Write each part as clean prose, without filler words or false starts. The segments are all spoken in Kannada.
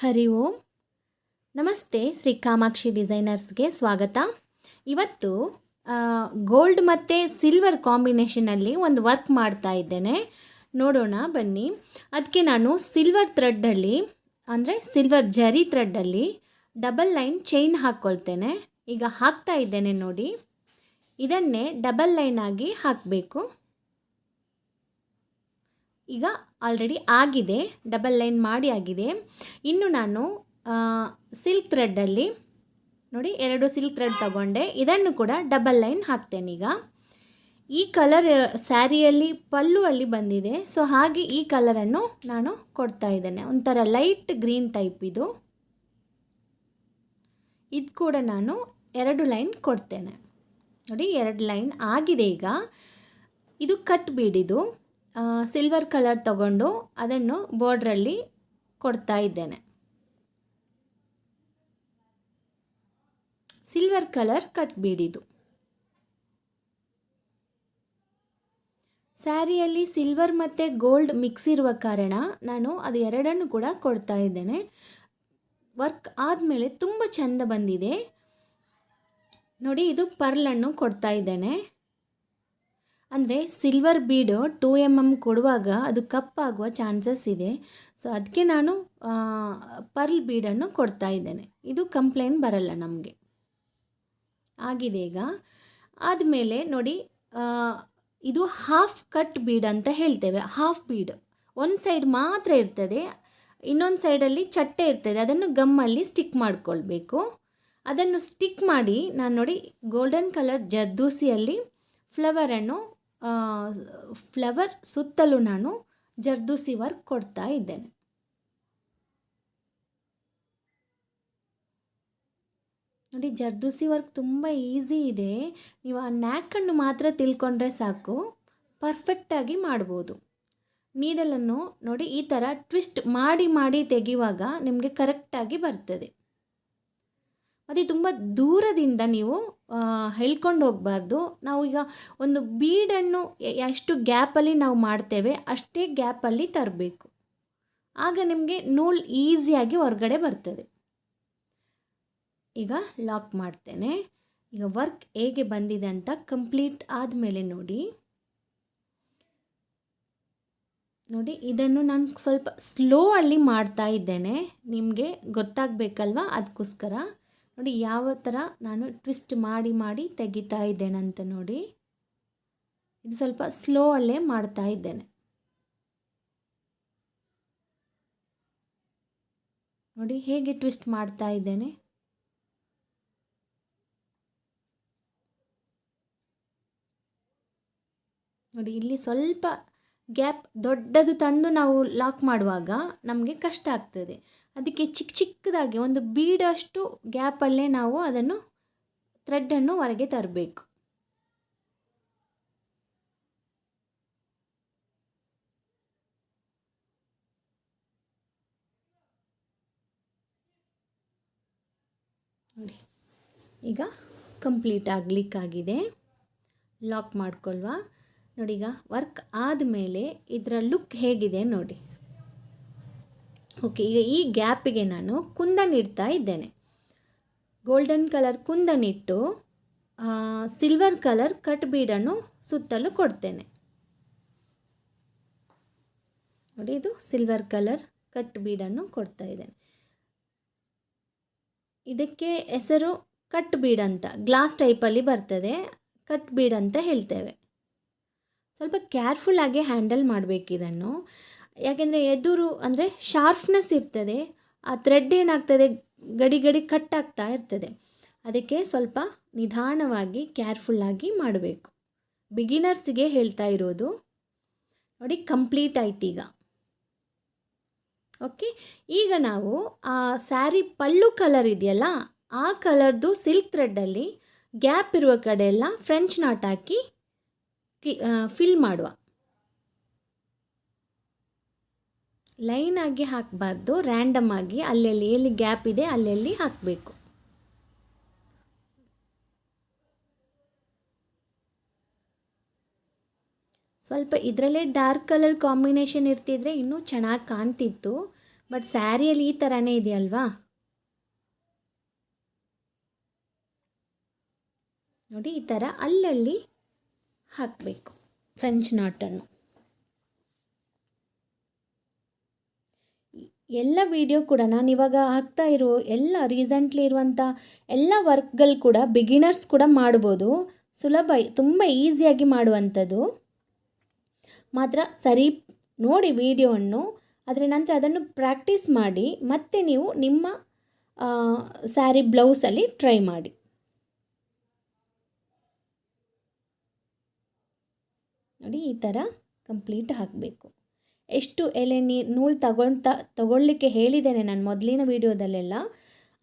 ಹರಿ ಓಂ. ನಮಸ್ತೆ, ಶ್ರೀ ಕಾಮಾಕ್ಷಿ ಡಿಸೈನರ್ಸ್ಗೆ ಸ್ವಾಗತ. ಇವತ್ತು ಗೋಲ್ಡ್ ಮತ್ತು ಸಿಲ್ವರ್ ಕಾಂಬಿನೇಷನಲ್ಲಿ ಒಂದು ವರ್ಕ್ ಮಾಡ್ತಾ ಇದ್ದೇನೆ. ನೋಡೋಣ ಬನ್ನಿ. ಅದಕ್ಕೆ ನಾನು ಸಿಲ್ವರ್ ಥ್ರೆಡ್ಡಲ್ಲಿ ಅಂದರೆ ಸಿಲ್ವರ್ ಜರಿ ಥ್ರೆಡ್ಡಲ್ಲಿ ಡಬಲ್ ಲೈನ್ ಚೈನ್ ಹಾಕ್ಕೊಳ್ತೇನೆ. ಈಗ ಹಾಕ್ತಾ ಇದ್ದೇನೆ ನೋಡಿ. ಇದನ್ನೇ ಡಬಲ್ ಲೈನ್ ಆಗಿ ಹಾಕಬೇಕು. ಈಗ ಆಲ್ರೆಡಿ ಆಗಿದೆ, ಡಬಲ್ ಲೈನ್ ಮಾಡಿ ಆಗಿದೆ. ಇನ್ನು ನಾನು ಸಿಲ್ಕ್ ಥ್ರೆಡ್ಡಲ್ಲಿ ನೋಡಿ 2 ಸಿಲ್ಕ್ ಥ್ರೆಡ್ ತಗೊಂಡೆ, ಇದನ್ನು ಕೂಡ ಡಬಲ್ ಲೈನ್ ಹಾಕ್ತೇನೆ. ಈಗ ಈ ಕಲರ್ ಸ್ಯಾರಿಯಲ್ಲಿ ಪಲ್ಲುವಲ್ಲಿ ಬಂದಿದೆ, ಸೊ ಹಾಗೆ ಈ ಕಲರನ್ನು ನಾನು ಕೊಡ್ತಾ ಇದ್ದೇನೆ. ಒಂಥರ ಲೈಟ್ ಗ್ರೀನ್ ಟೈಪ್ ಇದು ಕೂಡ ನಾನು 2 ಲೈನ್ ಕೊಡ್ತೇನೆ. ನೋಡಿ 2 ಲೈನ್ ಆಗಿದೆ. ಈಗ ಇದು ಕಟ್ ಬೀಡಿದು ಸಿಲ್ವರ್ ಕಲರ್ ತಗೊಂಡು ಅದನ್ನು ಬಾರ್ಡ್ರಲ್ಲಿ ಕೊಡ್ತಾ ಇದ್ದೇನೆ. ಸಿಲ್ವರ್ ಕಲರ್ ಕಟ್ ಬೀಡಿದು ಸ್ಯಾರಿಯಲ್ಲಿ ಸಿಲ್ವರ್ ಮತ್ತು ಗೋಲ್ಡ್ ಮಿಕ್ಸ್ ಇರುವ ಕಾರಣ ನಾನು ಅದು 2 ಕೂಡ ಕೊಡ್ತಾ ಇದ್ದೇನೆ. ವರ್ಕ್ ಆದಮೇಲೆ ತುಂಬ ಚೆಂದ ಬಂದಿದೆ ನೋಡಿ. ಇದು ಪರ್ಲನ್ನು ಕೊಡ್ತಾ ಇದ್ದೇನೆ. ಅಂದರೆ ಸಿಲ್ವರ್ ಬೀಡು 2 mm ಕೊಡುವಾಗ ಅದು ಕಪ್ಪಾಗುವ ಚಾನ್ಸಸ್ ಇದೆ, ಸೊ ಅದಕ್ಕೆ ನಾನು ಪರ್ಲ್ ಬೀಡನ್ನು ಕೊಡ್ತಾ ಇದ್ದೇನೆ. ಇದು ಕಂಪ್ಲೇಂಟ್ ಬರಲ್ಲ ನಮಗೆ. ಆಗಿದೆ. ಈಗ ಆದಮೇಲೆ ನೋಡಿ, ಇದು ಹಾಫ್ ಕಟ್ ಬೀಡ್ ಅಂತ ಹೇಳ್ತೇವೆ. ಹಾಫ್ ಬೀಡ್ ಒಂದು ಸೈಡ್ ಮಾತ್ರ ಇರ್ತದೆ, ಇನ್ನೊಂದು ಸೈಡಲ್ಲಿ ಚಟ್ಟೆ ಇರ್ತದೆ. ಅದನ್ನು ಗಮ್ಮಲ್ಲಿ ಸ್ಟಿಕ್ ಮಾಡಿಕೊಳ್ಬೇಕು. ಅದನ್ನು ಸ್ಟಿಕ್ ಮಾಡಿ ನಾನು ನೋಡಿ ಗೋಲ್ಡನ್ ಕಲರ್ ಜರ್ದೂಸಿಯಲ್ಲಿ ಫ್ಲವರ್ ಸುತ್ತಲೂ ನಾನು ಜರ್ದೂಸಿ ವರ್ಕ್ ಕೊಡ್ತಾ ಇದ್ದೇನೆ. ನೋಡಿ ಜರ್ದೂಸಿ ವರ್ಕ್ ತುಂಬ ಈಸಿ ಇದೆ. ನೀವು ಆ ನ್ಯಾಕನ್ನು ಮಾತ್ರ ತಿಳ್ಕೊಂಡ್ರೆ ಸಾಕು, ಪರ್ಫೆಕ್ಟಾಗಿ ಮಾಡ್ಬೋದು. ನೀಡಲನ್ನು ನೋಡಿ ಈ ಥರ ಟ್ವಿಸ್ಟ್ ಮಾಡಿ ಮಾಡಿ ತೆಗೆಯುವಾಗ ನಿಮಗೆ ಕರೆಕ್ಟಾಗಿ ಬರ್ತದೆ. ಮತ್ತು ತುಂಬ ದೂರದಿಂದ ನೀವು ಹೇಳ್ಕೊಂಡು ಹೋಗಬಾರ್ದು. ನಾವು ಈಗ ಒಂದು ಬೀಡನ್ನು ಎಷ್ಟು ಗ್ಯಾಪಲ್ಲಿ ನಾವು ಮಾಡ್ತೇವೆ ಅಷ್ಟೇ ಗ್ಯಾಪಲ್ಲಿ ತರಬೇಕು. ಆಗ ನಿಮಗೆ ನೂಲು ಈಸಿಯಾಗಿ ಹೊರಗಡೆ ಬರ್ತದೆ. ಈಗ ಲಾಕ್ ಮಾಡ್ತೇನೆ. ಈಗ ವರ್ಕ್ ಹೇಗೆ ಬಂದಿದೆ ಅಂತ ಕಂಪ್ಲೀಟ್ ಆದಮೇಲೆ ನೋಡಿ. ಇದನ್ನು ನಾನು ಸ್ವಲ್ಪ ಸ್ಲೋ ಅಲ್ಲಿ ಮಾಡ್ತಾ ಇದ್ದೇನೆ, ನಿಮಗೆ ಗೊತ್ತಾಗಬೇಕಲ್ವ, ಅದಕ್ಕೋಸ್ಕರ ನೋಡಿ ಯಾವ ಥರ ನಾನು ಟ್ವಿಸ್ಟ್ ಮಾಡಿ ಮಾಡಿ ತೆಗಿತಾ ಇದ್ದೇನಂತ ನೋಡಿ. ಇದು ಸ್ವಲ್ಪ ಸ್ಲೋ ಅಲ್ಲೇ ಮಾಡ್ತಾ ಇದ್ದೇನೆ. ನೋಡಿ ಹೇಗೆ ಟ್ವಿಸ್ಟ್ ಮಾಡ್ತಾ ಇದ್ದೇನೆ. ನೋಡಿ ಇಲ್ಲಿ ಸ್ವಲ್ಪ ಗ್ಯಾಪ್ ದೊಡ್ಡದು ತಂದು ನಾವು ಲಾಕ್ ಮಾಡುವಾಗ ನಮಗೆ ಕಷ್ಟ ಆಗ್ತದೆ. ಅದಕ್ಕೆ ಚಿಕ್ಕದಾಗಿ ಒಂದು ಬೀಡಷ್ಟು ಗ್ಯಾಪಲ್ಲೇ ನಾವು ಅದನ್ನು ಥ್ರೆಡ್ಡನ್ನು ಹೊರಗೆ ತರಬೇಕು. ನೋಡಿ ಈಗ ಕಂಪ್ಲೀಟ್ ಆಗಲಿಕ್ಕಾಗಿದೆ. ಲಾಕ್ ಮಾಡ್ಕೊಳ್ವಾ. ನೋಡಿ ಈಗ ವರ್ಕ್ ಆದಮೇಲೆ ಇದರ ಲುಕ್ ಹೇಗಿದೆ ನೋಡಿ. ಓಕೆ, ಈಗ ಈ ಗ್ಯಾಪಿಗೆ ನಾನು ಕುಂದನ್ ಇಡ್ತಾ ಇದ್ದೇನೆ. ಗೋಲ್ಡನ್ ಕಲರ್ ಕುಂದನ್ ಇಟ್ಟು ಸಿಲ್ವರ್ ಕಲರ್ ಕಟ್ ಬೀಡನ್ನು ಸುತ್ತಲೂ ಕೊಡ್ತೇನೆ. ನೋಡಿ ಇದು ಸಿಲ್ವರ್ ಕಲರ್ ಕಟ್ ಬೀಡನ್ನು ಕೊಡ್ತಾ ಇದ್ದೇನೆ. ಇದಕ್ಕೆ ಹೆಸರು ಕಟ್ ಬೀಡ್ ಅಂತ, ಗ್ಲಾಸ್ ಟೈಪಲ್ಲಿ ಬರ್ತದೆ, ಕಟ್ ಬೀಡ್ ಅಂತ ಹೇಳ್ತೇವೆ. ಸ್ವಲ್ಪ ಕೇರ್ಫುಲ್ಲಾಗಿ ಹ್ಯಾಂಡಲ್ ಮಾಡಬೇಕು ಇದನ್ನು, ಯಾಕೆಂದರೆ ಎದುರು ಅಂದರೆ ಶಾರ್ಪ್ನೆಸ್ ಇರ್ತದೆ. ಆ ಥ್ರೆಡ್ ಏನಾಗ್ತದೆ ಗಡಿ ಗಡಿ ಕಟ್ ಆಗ್ತಾ ಇರ್ತದೆ. ಅದಕ್ಕೆ ಸ್ವಲ್ಪ ನಿಧಾನವಾಗಿ ಕೇರ್ಫುಲ್ಲಾಗಿ ಮಾಡಬೇಕು. ಬಿಗಿನರ್ಸ್ಗೆ ಹೇಳ್ತಾ ಇರೋದು. ನೋಡಿ ಕಂಪ್ಲೀಟ್ ಆಯ್ತು ಈಗ. ಓಕೆ, ಈಗ ನಾವು ಆ ಸ್ಯಾರಿ ಪಲ್ಲು ಕಲರ್ ಇದೆಯಲ್ಲ, ಆ ಕಲರ್ದು ಸಿಲ್ಕ್ ಥ್ರೆಡ್ಡಲ್ಲಿ ಗ್ಯಾಪ್ ಇರುವ ಕಡೆ ಎಲ್ಲ ಫ್ರೆಂಚ್ ನಾಟ್ ಹಾಕಿ ಫಿಲ್ ಮಾಡುವ. ಲೈನ್ ಆಗಿ ಹಾಕಬಾರ್ದು, ರ್ಯಾಂಡಮ್ ಆಗಿ ಅಲ್ಲೆಲ್ಲಿ ಎಲ್ಲಿ ಗ್ಯಾಪ್ ಇದೆ ಅಲ್ಲೆಲ್ಲಿ ಹಾಕಬೇಕು. ಸ್ವಲ್ಪ ಇದರಲ್ಲೇ ಡಾರ್ಕ್ ಕಲರ್ ಕಾಂಬಿನೇಷನ್ ಇರ್ತಿದ್ರೆ ಇನ್ನೂ ಚೆನ್ನಾಗಿ ಕಾಣ್ತಿತ್ತು. ಬಟ್ ಸ್ಯಾರಿಯಲ್ಲಿ ಈ ಥರನೇ ಇದೆಯಲ್ವಾ. ನೋಡಿ ಈ ಥರ ಅಲ್ಲಲ್ಲಿ ಹಾಕಬೇಕು ಫ್ರೆಂಚ್ ನಾಟನ್ನು. ಎಲ್ಲ ವಿಡಿಯೋ ಕೂಡ ನಾನು ಇವಾಗ ಹಾಕ್ತಾ ಇರೋ ಎಲ್ಲ ರೀಸೆಂಟ್ಲಿ ಇರುವಂಥ ಎಲ್ಲ ವರ್ಕ್ಗಳು ಕೂಡ ಬಿಗಿನರ್ಸ್ ಕೂಡ ಮಾಡ್ಬೋದು. ಸುಲಭ, ತುಂಬ ಈಸಿಯಾಗಿ ಮಾಡುವಂಥದ್ದು. ಮಾತ್ರ ಸರಿ ನೋಡಿ ವಿಡಿಯೋವನ್ನು, ಅದರ ನಂತರ ಅದನ್ನು ಪ್ರಾಕ್ಟೀಸ್ ಮಾಡಿ ಮತ್ತೆ ನೀವು ನಿಮ್ಮ ಸ್ಯಾರಿ ಬ್ಲೌಸಲ್ಲಿ ಟ್ರೈ ಮಾಡಿ. ನೋಡಿ ಈ ಥರ ಕಂಪ್ಲೀಟ್ ಹಾಕಬೇಕು. ಎಷ್ಟು ಎಲೆ ನೂಲು ತಗೊಳ್ಳಿಕ್ಕೆ ಹೇಳಿದ್ದೇನೆ ನಾನು ಮೊದಲಿನ ವಿಡಿಯೋದಲ್ಲೆಲ್ಲ.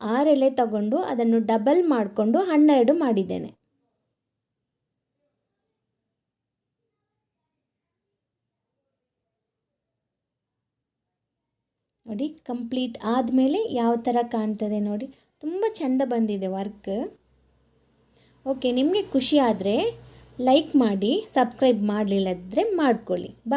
6 ಎಲೆ ತಗೊಂಡು ಅದನ್ನು ಡಬಲ್ ಮಾಡಿಕೊಂಡು 12 ಮಾಡಿದ್ದೇನೆ. ನೋಡಿ ಕಂಪ್ಲೀಟ್ ಆದಮೇಲೆ ಯಾವ ಥರ ಕಾಣ್ತದೆ ನೋಡಿ, ತುಂಬ ಚೆಂದ ಬಂದಿದೆ ವರ್ಕ್. ಓಕೆ, ನಿಮಗೆ ಖುಷಿ ಆದರೆ ಲೈಕ್ ಮಾಡಿ, ಸಬ್ಸ್ಕ್ರೈಬ್ ಮಾಡಲಿಲ್ಲದ್ರೆ ಮಾಡ್ಕೊಳ್ಳಿ. ಬಾಯ್.